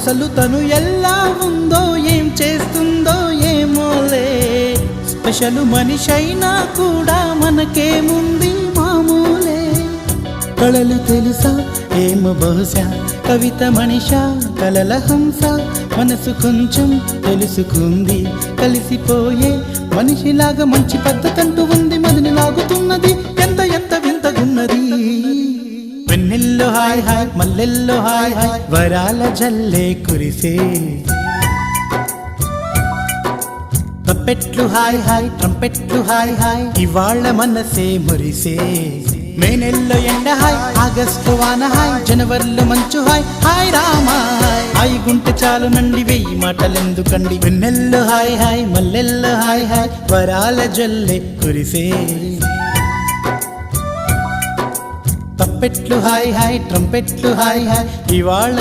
అసలు తను ఎలా ఉందో ఏం చేస్తుందో ఏమోలే, స్పెషల్ మనిషైనా కూడా మనకేముంది మామూలే. కళలు తెలుసా ఏమో బహుశా, కవిత మనిషా కలల హంస, మనసు కొంచెం తెలుసుకుంది కలిసిపోయే మనిషిలాగా, మంచి పద్ధతంటూ ఉంది మదిని లాగుతున్నది, ఎంత ఎంత వింతగున్నది. వెన్నెల్లో హాయ్ హాయ్ మల్లెల్లో హాయ్ హాయ్, వరాల జల్లే కురిసే. తప్పెట్లు హాయ్ హాయ్ ట్రంపెట్లు హాయ్ హాయ్, ఇవాళ్ళ మనసే మురిసే. మే నెలలో ఎండ హాయ్, ఆగస్టు వాన హాయ్, జనవరిలో మంచు హాయ్, హాయ్ రామా హాయ్ గుంటె చాలు నండి వెయ్యి మాటలెందుకండి. వెన్నెల్లో హాయ్ హాయ్ మల్లెల్లో హాయ్ హాయ్, వరాల జల్లే కురిసే. తప్పెట్లు హాయ్ హాయ్ ట్రంపెట్లు హాయ్ హాయ్, ఇవాళ